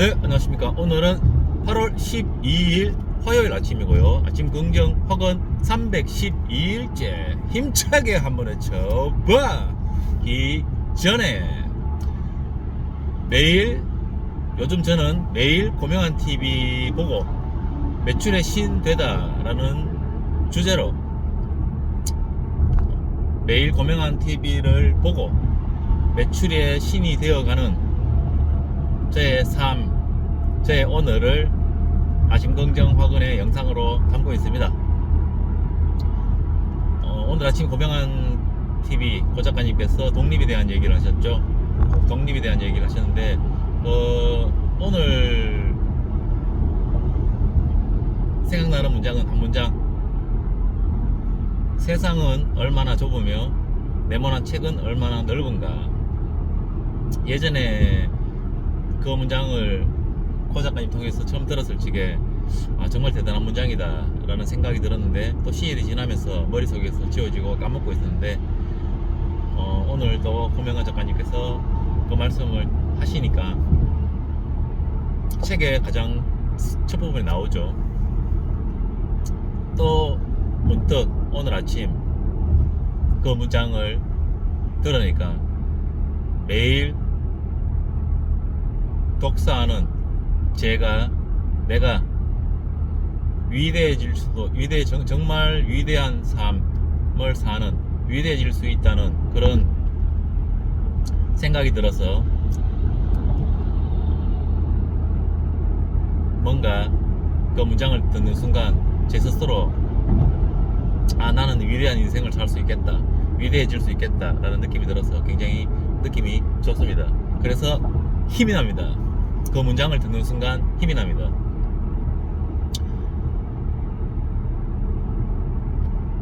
네, 안녕하십니까. 오늘은 8월 12일 화요일 아침이고요. 아침 긍정 확언 312일째 힘차게 한번 외쳐보기 전에 매일, 요즘 저는 매일 고명한 TV 보고 매출의 신 되다라는 주제로 매일 고명한 TV를 보고 매출의 신이 되어가는 제 삶, 제 오늘을 아침 긍정 확언의 영상으로 담고 있습니다. 오늘 아침 고명한 TV 고 작가님께서 독립에 대한 얘기를 하셨죠. 독립에 대한 얘기를 하셨는데 오늘 생각나는 문장은 한 문장. 세상은 얼마나 좁으며 네모난 책은 얼마나 넓은가. 예전에 그 문장을 고 작가님 통해서 처음 들었을 적에 정말 대단한 문장이다 라는 생각이 들었는데, 또 시일이 지나면서 머릿속에서 지워지고 까먹고 있었는데, 오늘 또 고명한 작가님께서 그 말씀을 하시니까 책의 가장 첫 부분에 나오죠. 또 문득 오늘 아침 그 문장을 들으니까 매일 독서하는 내가 위대해질 수도, 정말 위대한 삶을 사는, 위대해질 수 있다는 그런 생각이 들어서 뭔가 그 문장을 듣는 순간 제 스스로 나는 위대한 인생을 살 수 있겠다, 위대해질 수 있겠다 라는 느낌이 들어서 굉장히 느낌이 좋습니다. 그래서 힘이 납니다. 그 문장을 듣는 순간 힘이 납니다.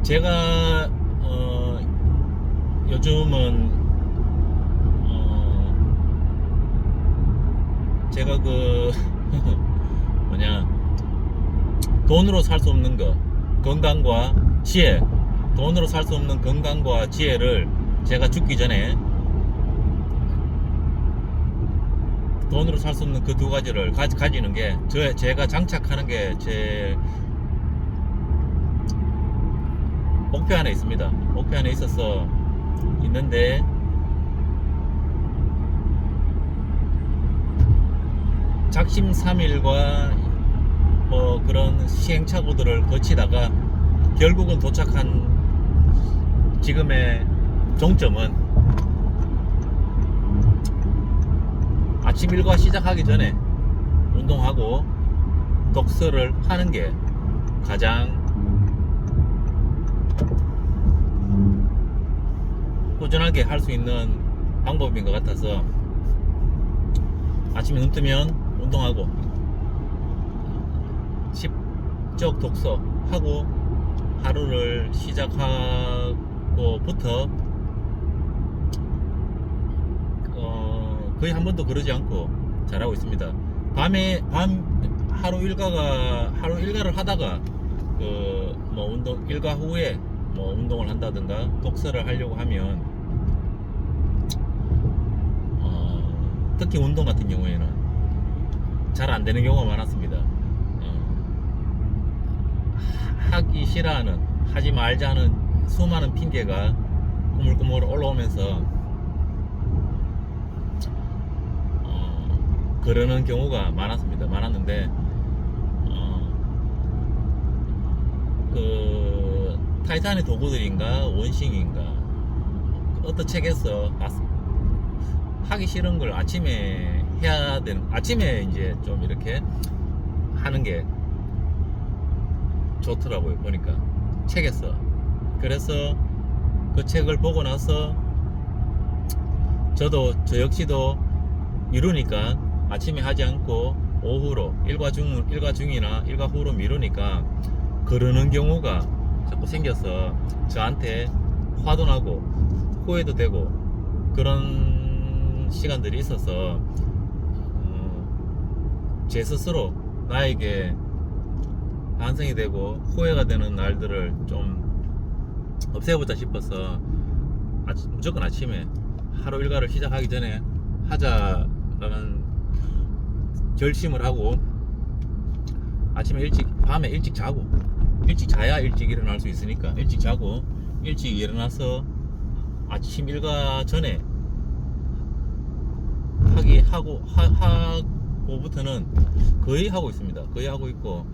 제가 요즘은 제가 돈으로 살 수 없는 거, 건강과 지혜, 돈으로 살 수 없는 건강과 지혜를 제가 죽기 전에 돈으로 살 수 없는 그 두 가지를 가지는 게 제가 장착하는 게 제 목표 안에 있습니다. 목표 안에 있는데 작심삼일과 그런 시행착오들을 거치다가 결국은 도착한 지금의 종점은 아침 일과 시작하기 전에 운동하고 독서를 하는 게 가장 꾸준하게 할 수 있는 방법인 것 같아서 아침에 눈 뜨면 운동하고 시적 독서하고 하루를 시작하고부터 거의 한 번도 그러지 않고 잘하고 있습니다. 하루 일과를 하다가 일과 후에 운동을 한다든가 독서를 하려고 하면 특히 운동 같은 경우에는 잘 안 되는 경우가 많았습니다. 하기 싫어하는, 하지 말자 하는 수많은 핑계가 꾸물꾸물 올라오면서 그러는 경우가 많았는데 그 타이탄의 도구들인가 원싱인가 어떤 책에서 하기 싫은 걸 아침에 해야 되는, 아침에 이제 좀 이렇게 하는 게 좋더라고요, 보니까 책에서. 그래서 그 책을 보고 나서 저 역시도 미루니까 아침에 하지 않고 오후로 일과 중이나 일과 후로 미루니까 그러는 경우가 자꾸 생겨서 저한테 화도 나고 후회도 되고 그런 시간들이 있어서 제 스스로 나에게 반성이 되고 후회가 되는 날들을 좀 없애보자 싶어서 무조건 아침에 하루 일과를 시작하기 전에 하자라는 결심을 하고 아침에 일찍, 밤에 일찍 자고, 일찍 자야 일찍 일어날 수 있으니까 일찍 자고 일찍 일어나서 아침 일과 전에 하고부터는 거의 하고 있습니다. 거의 하고 있고,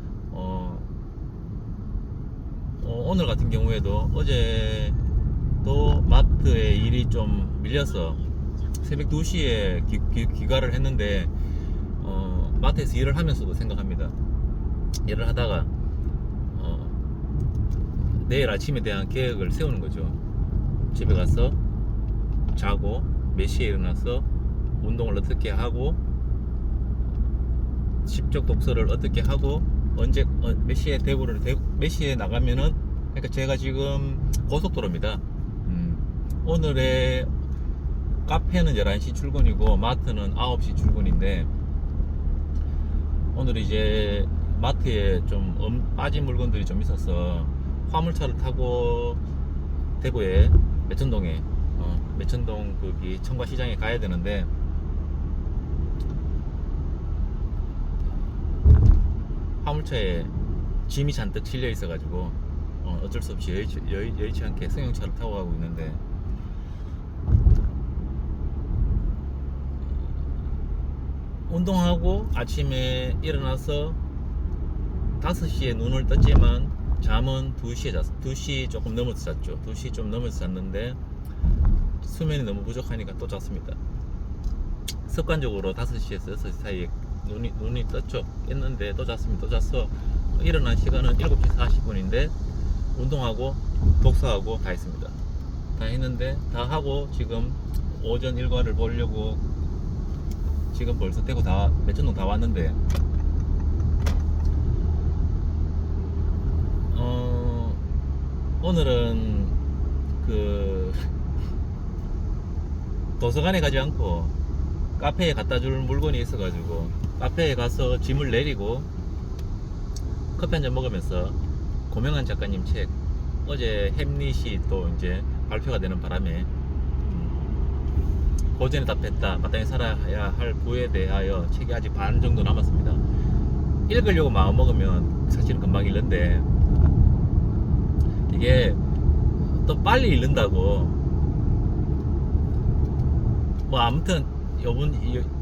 오늘 같은 경우에도 어제도 마트에 일이 좀 밀려서 새벽 2시에 귀가를 했는데, 마트에서 일을 하면서도 생각합니다. 일을 하다가 내일 아침에 대한 계획을 세우는 거죠. 집에 가서 자고 몇 시에 일어나서 운동을 어떻게 하고, 십적 독서를 어떻게 하고, 언제 몇 시에 몇 시에 나가면은, 그러니까 제가 지금 고속도로입니다. 오늘의 카페는 11시 출근이고 마트는 9시 출근인데, 오늘 이제 마트에 좀 빠진 물건들이 좀 있어서 화물차를 타고 대구에 매천동에 매천동 거기 청과시장에 가야 되는데, 화물차에 짐이 잔뜩 실려 있어 가지고 어쩔 수 없이 여의치 않게 승용차를 타고 가고 있는데, 운동하고 아침에 일어나서 5시에 눈을 떴지만 잠은 2시에 잤어. 2시 조금 넘어서 잤죠. 2시 좀 넘어서 잤는데 수면이 너무 부족하니까 또 잤습니다. 습관적으로 5시에서 6시 사이에 눈이 떴죠. 깼는데 또 잤습니다. 또 잤어. 일어난 시간은 7시 40분인데 운동하고 독서하고 다 했습니다. 다 했는데, 다 하고 지금 오전 일과를 보려고 지금 벌써 대구 매천동 다 왔는데, 오늘은 그 도서관에 가지 않고 카페에 갖다 줄 물건이 있어가지고 카페에 가서 짐을 내리고 커피 한잔 먹으면서 고명한 작가님 책, 어제 햄릿이 또 이제 발표가 되는 바람에 고전에 답했다, 마땅히 살아야 할 부에 대하여 책이 아직 반 정도 남았습니다. 읽으려고 마음먹으면 사실은 금방 읽는데, 이게 또 빨리 읽는다고 뭐 아무튼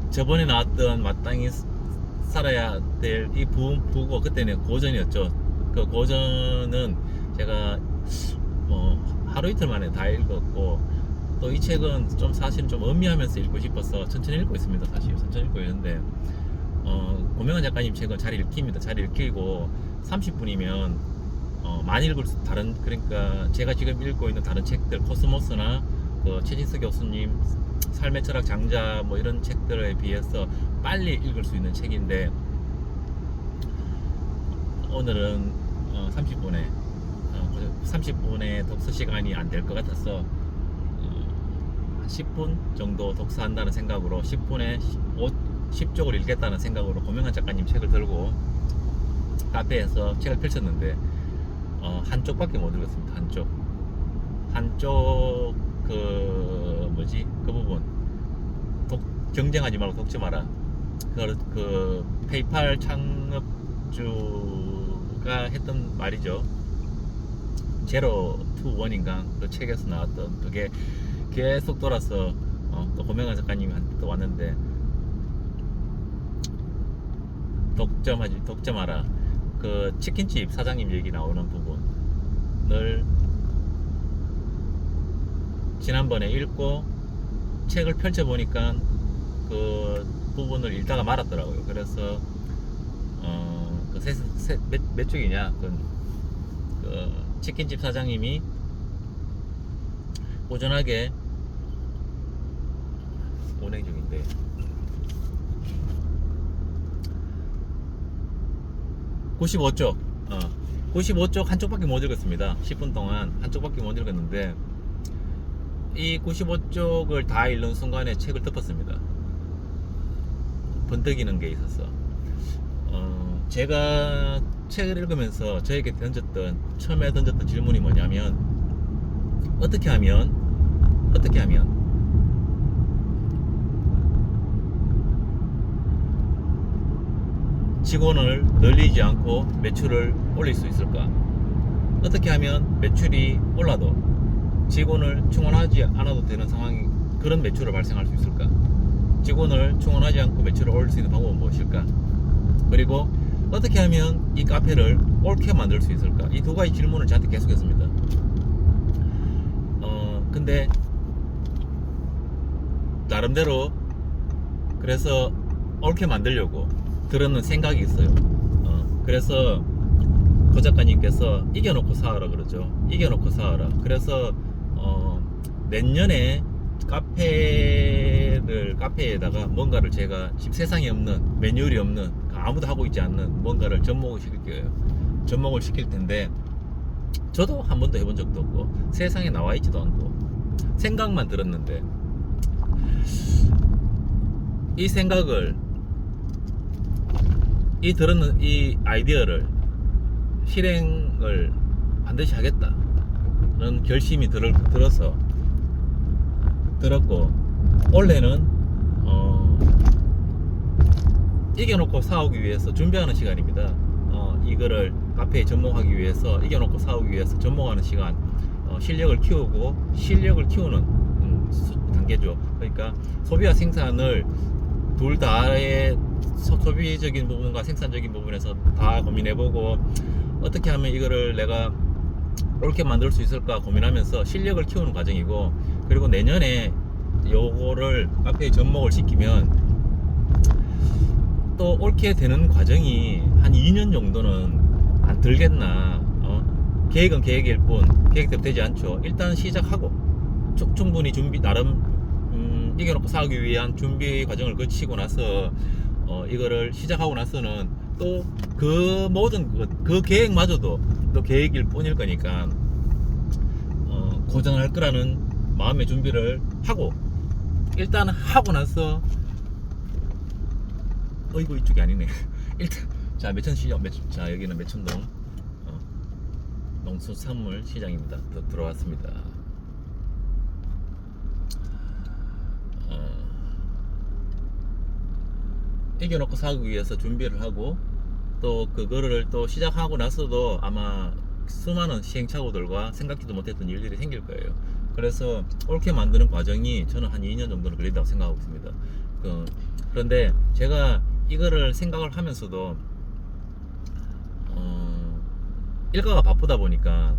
저번에 나왔던 마땅히 살아야 될 이 부고, 그때는 고전이었죠. 그 고전은 제가 뭐 하루 이틀 만에 다 읽었고, 또 이 책은 좀 사실 좀 음미하면서 읽고 싶어서 천천히 읽고 있습니다. 사실 천천히 읽고 있는데, 고명한 작가님 책은 잘 읽힙니다. 잘 읽히고 30분이면 많이 읽을 수, 그러니까 제가 지금 읽고 있는 다른 책들, 코스모스나 그 최진수 교수님 삶의 철학 장자 뭐 이런 책들에 비해서 빨리 읽을 수 있는 책인데, 오늘은 30분의 독서 시간이 안 될 것 같아서 10분 정도 독서한다는 생각으로 10분에 10쪽을 읽겠다는 생각으로 고명한 작가님 책을 들고 카페에서 책을 펼쳤는데, 한쪽밖에 못 읽었습니다. 한쪽 그 부분, 경쟁하지 말고 독지 마라. 그 페이팔 창업주가 했던 말이죠. 제로 투 원인가 그 책에서 나왔던 그게 계속 돌아서 또 고명한 작가님한테 또 왔는데, 독점하라. 그 치킨집 사장님 얘기 나오는 부분을 지난번에 읽고 책을 펼쳐보니까 그 부분을 읽다가 말았더라고요. 그래서 몇 쪽이냐, 그 치킨집 사장님이 꾸준하게 운행 중인데, 95쪽 95쪽 한쪽밖에 못 읽었습니다. 10분 동안 한쪽밖에 못 읽었는데, 이 95쪽을 다 읽는 순간에 책을 덮었습니다. 번뜩이는 게 있어서. 제가 책을 읽으면서 저에게 처음에 던졌던 질문이 뭐냐면, 어떻게 하면 직원을 늘리지 않고 매출을 올릴 수 있을까? 어떻게 하면 매출이 올라도 직원을 충원하지 않아도 되는 상황이, 그런 매출을 발생할 수 있을까? 직원을 충원하지 않고 매출을 올릴 수 있는 방법은 무엇일까? 그리고 어떻게 하면 이 카페를 옳게 만들 수 있을까? 이 두 가지 질문을 저한테 계속했습니다. 근데 나름대로 그래서 옳게 만들려고 들었는 생각이 있어요. 그래서 고 작가님께서 이겨놓고 사와라 그러죠. 이겨놓고 사와라. 그래서 내년에 카페에다가 뭔가를 제가 지금 세상에 없는, 매뉴얼이 없는, 아무도 하고 있지 않는 뭔가를 접목을 시킬 거예요. 접목을 시킬 텐데, 저도 한 번도 해본 적도 없고 세상에 나와 있지도 않고 생각만 들었는데, 이 생각을, 들었는 이 아이디어를 실행을 반드시 하겠다는 결심이 들었고, 원래는 이겨놓고 사오기 위해서 준비하는 시간입니다. 이거를 카페에 접목하기 위해서, 이겨놓고 사오기 위해서 접목하는 시간, 실력을 키우는 단계죠. 그러니까 소비와 생산을 둘 다의 소비적인 부분과 생산적인 부분에서 다 고민해보고, 어떻게 하면 이거를 내가 옳게 만들 수 있을까 고민하면서 실력을 키우는 과정이고, 그리고 내년에 요거를 카페에 접목을 시키면 또 옳게 되는 과정이 한 2년 정도는 안 들겠나. 계획은 계획일 뿐 계획대로 되지 않죠. 일단 시작하고 충분히 준비, 나름 이겨놓고 사기 위한 준비 과정을 거치고 나서 이거를 시작하고 나서는 또 그 모든 그 계획마저도 또 계획일 뿐일 거니까 고전할 거라는 마음의 준비를 하고, 일단 하고 나서 이거 이쪽이 아니네. 일단 자, 매천시장, 자, 여기는 매천동 농수산물 시장입니다. 들어왔습니다. 이겨놓고 사기 위해서 준비를 하고, 또 그거를 또 시작하고 나서도 아마 수많은 시행착오들과 생각지도 못했던 일들이 생길 거예요. 그래서 옳게 만드는 과정이 저는 한 2년 정도는 걸린다고 생각하고 있습니다. 그런데 제가 이거를 생각을 하면서도 일가가 바쁘다 보니까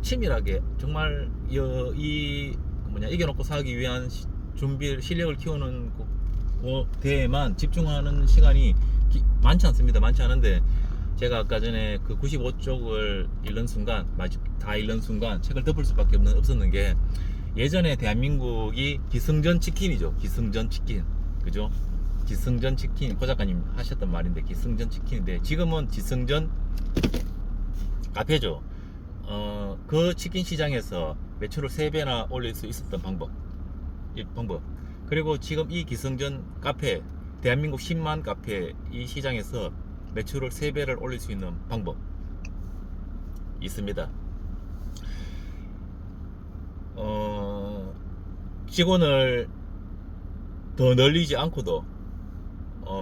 치밀하게 정말 이겨놓고 사기 위한 실력을 키우는 데에만 집중하는 시간이 많지 않습니다. 많지 않은데, 제가 아까 전에 그 95쪽을 다 읽는 순간 책을 덮을 수밖에 없었는 게, 예전에 대한민국이 기승전 치킨이죠. 기승전 치킨, 그죠? 기승전 치킨, 고 작가님 하셨던 말인데, 기승전 치킨인데 지금은 기승전 카페죠. 그 치킨 시장에서 매출을 3배나 올릴 수 있었던 방법. 그리고 지금 이 기승전 카페, 대한민국 10만 카페 이 시장에서 매출을 3배를 올릴 수 있는 방법 있습니다. 직원을 더 늘리지 않고도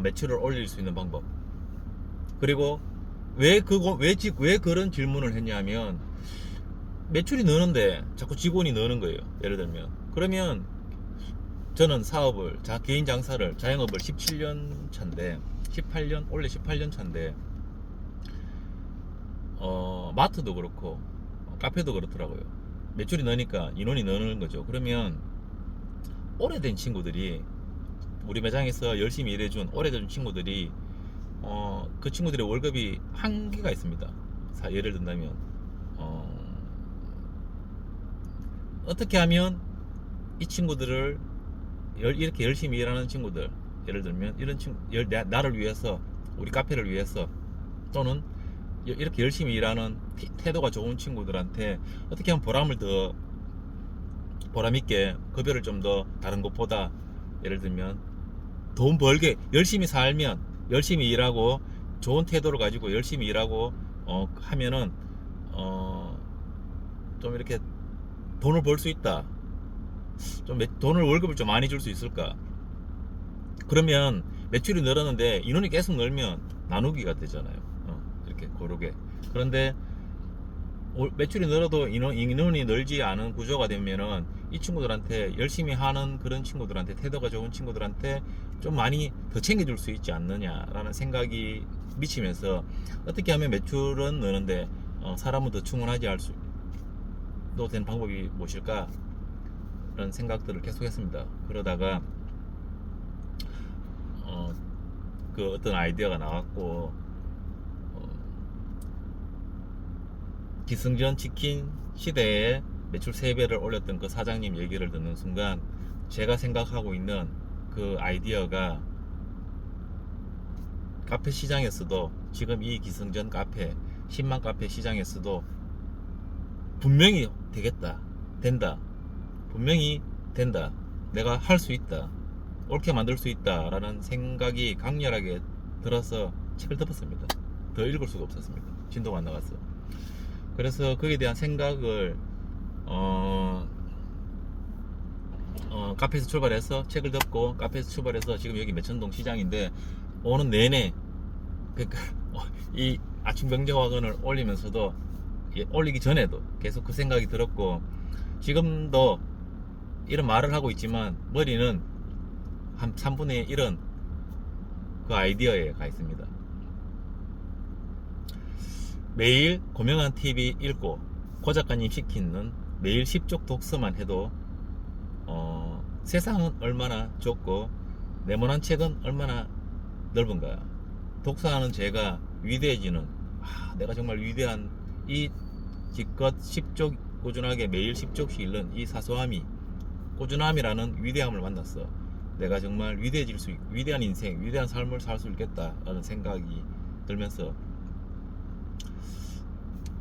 매출을 올릴 수 있는 방법. 그리고 왜 그런 질문을 했냐면, 매출이 느는데 자꾸 직원이 느는 거예요. 예를 들면, 그러면 저는 개인 장사를, 자영업을 17년 차인데, 원래 18년 차인데, 마트도 그렇고 카페도 그렇더라고요. 매출이 느니까 인원이 느는 거죠. 그러면 오래된 친구들이, 우리 매장에서 열심히 일해준 오래된 친구들이, 그 친구들의 월급이 한계가 있습니다. 예를 든다면 어떻게 하면 이 친구들을, 이렇게 열심히 일하는 친구들, 예를 들면 이런 나를 위해서, 우리 카페를 위해서, 또는 이렇게 열심히 일하는 태도가 좋은 친구들한테 어떻게 하면 보람 있게 급여를 좀 더 다른 것보다, 예를 들면 돈 벌게 열심히 살면, 열심히 일하고 좋은 태도를 가지고 열심히 일하고 하면은 좀 이렇게 돈을 벌 수 있다. 좀 월급을 좀 많이 줄 수 있을까? 그러면 매출이 늘었는데 인원이 계속 늘면 나누기가 되잖아요. 이렇게 고르게. 그런데 매출이 늘어도 인원이 늘지 않은 구조가 되면은 이 친구들한테 열심히 하는 그런 친구들한테, 태도가 좋은 친구들한테 좀 많이 더 챙겨줄 수 있지 않느냐라는 생각이 미치면서, 어떻게 하면 매출은 느는데 사람은 더 충원하지 할 수도 된 방법이 무엇일까, 그런 생각들을 계속 했습니다. 그러다가 그 어떤 아이디어가 나왔고, 기승전 치킨 시대에 매출 3배를 올렸던 그 사장님 얘기를 듣는 순간, 제가 생각하고 있는 그 아이디어가 카페 시장에서도, 지금 이 기승전 카페 10만 카페 시장에서도 분명히 되겠다, 된다, 분명히 된다, 내가 할 수 있다, 옳게 만들 수 있다 라는 생각이 강렬하게 들어서 책을 덮었습니다. 더 읽을 수가 없었습니다. 진도가 안 나갔어. 그래서 거기에 대한 생각을 카페에서 출발해서 책을 덮고, 카페에서 출발해서 지금 여기 매천동 시장인데, 오는 내내 그러니까 이 아침 경제화근을 올리면서도, 올리기 전에도 계속 그 생각이 들었고, 지금도 이런 말을 하고 있지만 머리는 한 3분의 1은 그 아이디어에 가 있습니다. 매일 고명한 TV 읽고 고 작가님 시키는 매일 10쪽 독서만 해도 세상은 얼마나 좁고 네모난 책은 얼마나 넓은가. 독서하는 제가 위대해지는, 내가 정말 위대한, 이 기껏 10쪽 꾸준하게 매일 10쪽씩 읽는 이 사소함이, 꾸준함이라는 위대함을 만났어. 내가 정말 위대해질 수 있고, 위대한 인생, 위대한 삶을 살 수 있겠다라는 생각이 들면서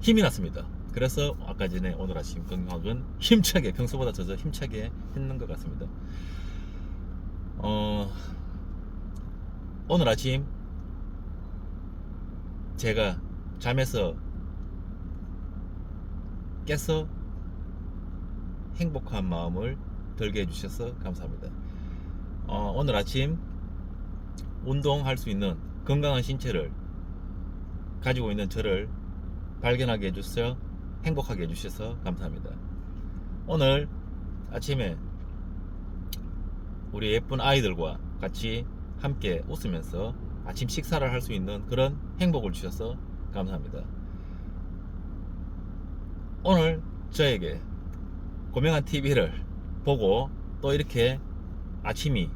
힘이 났습니다. 그래서 아까 전에 오늘 아침 건강학은 힘차게, 평소보다 더 힘차게 했는 것 같습니다. 오늘 아침 제가 잠에서 깨서 행복한 마음을 들게 해주셔서 감사합니다. 오늘 아침 운동할 수 있는 건강한 신체를 가지고 있는 저를 발견하게 해주셔서, 행복하게 해주셔서 감사합니다. 오늘 아침에 우리 예쁜 아이들과 같이 함께 웃으면서 아침 식사를 할 수 있는 그런 행복을 주셔서 감사합니다. 오늘 저에게 고명한 TV를 보고 또 이렇게 아침이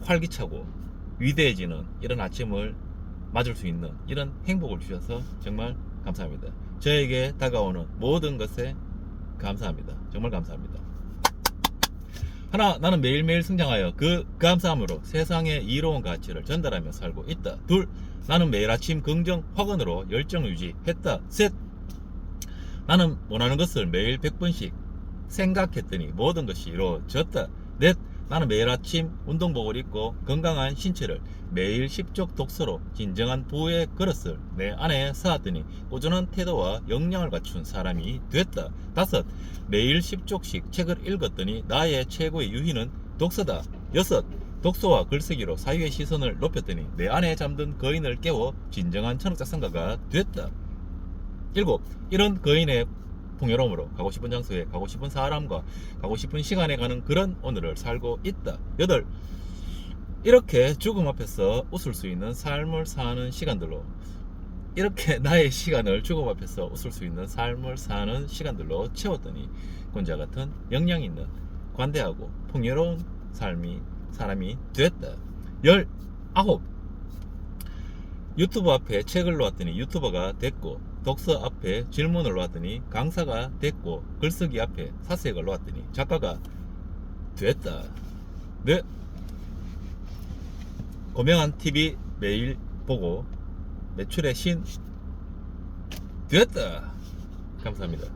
활기차고 위대해지는 이런 아침을 맞을 수 있는 이런 행복을 주셔서 정말 감사합니다. 저에게 다가오는 모든 것에 감사합니다. 정말 감사합니다. 하나, 나는 매일매일 성장하여 그 감사함으로 세상의 이로운 가치를 전달하며 살고 있다. 둘, 나는 매일 아침 긍정 확언으로 열정 유지했다. 셋, 나는 원하는 것을 매일 100번씩 생각했더니 모든 것이 이루어졌다. 넷, 나는 매일 아침 운동복을 입고 건강한 신체를 매일 10쪽 독서로 진정한 부의 그릇을 내 안에 쌓았더니 꾸준한 태도와 역량을 갖춘 사람이 됐다. 다섯, 매일 10쪽씩 책을 읽었더니 나의 최고의 유희는 독서다. 여섯, 독서와 글쓰기로 사회의 시선을 높였더니 내 안에 잠든 거인을 깨워 진정한 철학작성가가 됐다. 일곱, 이런 거인의 풍요로움으로 가고 싶은 장소에 가고 싶은 사람과 가고 싶은 시간에 가는 그런 오늘을 살고 있다. 여덟, 이렇게 죽음 앞에서 웃을 수 있는 삶을 사는 시간들로, 이렇게 나의 시간을 죽음 앞에서 웃을 수 있는 삶을 사는 시간들로 채웠더니 곤자 같은 역량 있는 관대하고 풍요로운 사람이 됐다. 19, 유튜브 앞에 책을 놓았더니 유튜버가 됐고, 독서 앞에 질문을 놓았더니 강사가 됐고, 글쓰기 앞에 사색을 놓았더니 작가가 됐다. 네, 고명한 TV 매일 보고 매출의 신 됐다. 감사합니다.